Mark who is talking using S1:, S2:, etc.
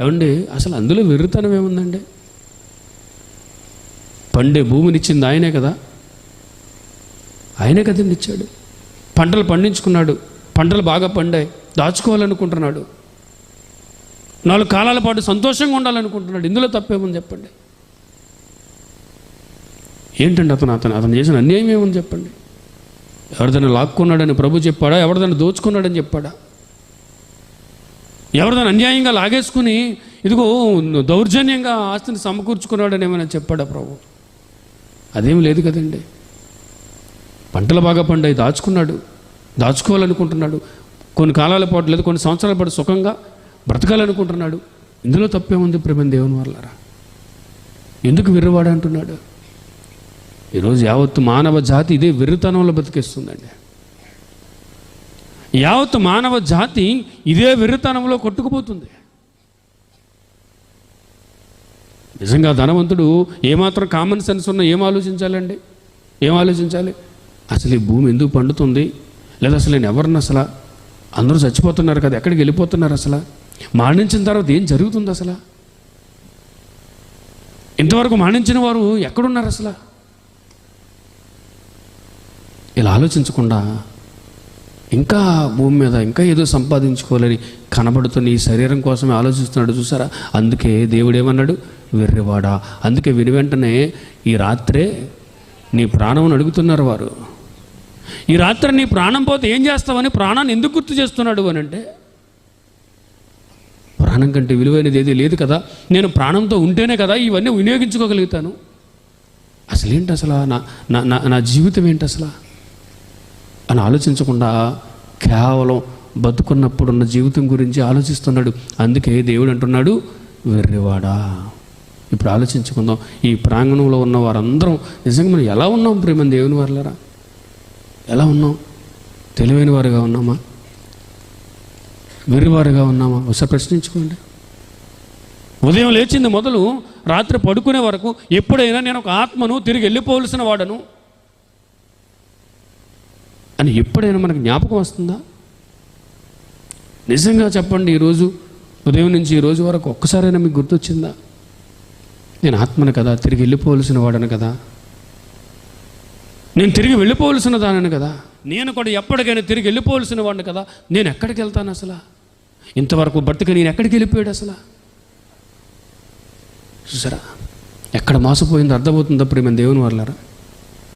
S1: ఏమండి అసలు అందులో వెర్రితనం ఏముందండి? పండే భూమినిచ్చింది ఆయనే కదా, ఆయనే కదండి ఇచ్చాడు. పంటలు పండించుకున్నాడు, పంటలు బాగా పండాయి, దాచుకోవాలనుకుంటున్నాడు. 4 కాలాల పాటు సంతోషంగా ఉండాలనుకుంటున్నాడు. ఇందులో తప్పేముంది చెప్పండి? ఏంటండి అతను చేసిన అన్యాయం ఏముంది చెప్పండి? ఎవరిదైనా లాక్కున్నాడని ప్రభు చెప్పాడా? ఎవరిదైనా దోచుకున్నాడని చెప్పాడా? ఎవరిదైనా అన్యాయంగా లాగేసుకుని ఇదిగో దౌర్జన్యంగా ఆస్తిని సమకూర్చుకున్నాడని ఏమైనా చెప్పాడా ప్రభు? అదేం లేదు కదండి. పంటలు బాగా పండాయి, దాచుకోవాలనుకుంటున్నాడు. కొన్ని కాలాల పాటు లేదు, కొన్ని సంవత్సరాల పాటు సుఖంగా బ్రతకాలనుకుంటున్నాడు. ఇందులో తప్పేముంది ప్రేమ దేవుని వల్లరా? ఎందుకు వెర్రివాడు అంటున్నాడు? ఈరోజు యావత్తు మానవ జాతి ఇదే వెర్రితనంలో బతికేస్తుందండి. యావత్తు మానవ జాతి ఇదే వెర్రితనంలో కొట్టుకుపోతుంది. నిజంగా ధనవంతుడు ఏమాత్రం కామన్ సెన్స్ ఉన్నా ఏం ఆలోచించాలండి? ఏం ఆలోచించాలి? అసలు ఈ భూమి ఎందుకు పండుతుంది? లేదా అసలు నేను ఎవరిని, అసలు అందరూ చచ్చిపోతున్నారు కదా, ఎక్కడికి వెళ్ళిపోతున్నారు, అసలు మరణించిన తర్వాత ఏం జరుగుతుంది, అసలు ఇంతవరకు మరణించిన వారు ఎక్కడున్నారు, అసలు ఇలా ఆలోచించకుండా ఇంకా భూమి మీద ఇంకా ఏదో సంపాదించుకోవాలని కనబడుతున్న ఈ శరీరం కోసమే ఆలోచిస్తున్నాడు చూసారా? అందుకే దేవుడు ఏమన్నాడు? వెర్రివాడా. అందుకే విని వెంటనే ఈ రాత్రే నీ ప్రాణం అడుగుతున్నారు వారు. ఈ రాత్రి నీ ప్రాణం పోతే ఏం చేస్తావని ప్రాణాన్ని ఎందుకు గుర్తు చేస్తున్నాడు అని అంటే, ప్రాణం కంటే విలువైనది ఏది లేదు కదా, నేను ప్రాణంతో ఉంటేనే కదా ఇవన్నీ వినియోగించుకోగలుగుతాను. అసలేంటి అసలు నా జీవితం ఏంటి అసలు అని ఆలోచించకుండా కేవలం బతుకున్నప్పుడున్న జీవితం గురించి ఆలోచిస్తున్నాడు. అందుకే దేవుడు అంటున్నాడు వెర్రివాడా. ఇప్పుడు ఆలోచించుకుందాం, ఈ ప్రాంగణంలో ఉన్న వారందరం నిజంగా మనం ఎలా ఉన్నాం ప్రేమ దేవుని వారలారా? ఎలా ఉన్నాం? తెలివైన వారుగా ఉన్నామా? వెర్రివారుగా ఉన్నామా? ఒకసారి ప్రశ్నించుకోండి. ఉదయం లేచింది మొదలు రాత్రి పడుకునే వరకు ఎప్పుడైనా నేను ఒక ఆత్మను తిరిగి వెళ్ళిపోవలసిన వాడను అని ఎప్పుడైనా మనకు జ్ఞాపకం వస్తుందా? నిజంగా చెప్పండి, ఈరోజు ఉదయం నుంచి ఈ రోజు వరకు ఒక్కసారైనా మీకు గుర్తొచ్చిందా? నేను ఆత్మను కదా, తిరిగి వెళ్ళిపోవలసిన వాడను కదా, నేను తిరిగి వెళ్ళిపోవలసిన దానను కదా, నేను కూడా ఎప్పటికైనా తిరిగి వెళ్ళిపోవలసిన వాడిని కదా, నేను ఎక్కడికి వెళ్తాను అసలు? ఇంతవరకు బ్రతికి నేను ఎక్కడికి వెళ్ళిపోయాడు అసలు? చూసారా ఎక్కడ మోసపోయిందో అర్థమవుతుందా ప్రేమ దేవుని వల్లరా?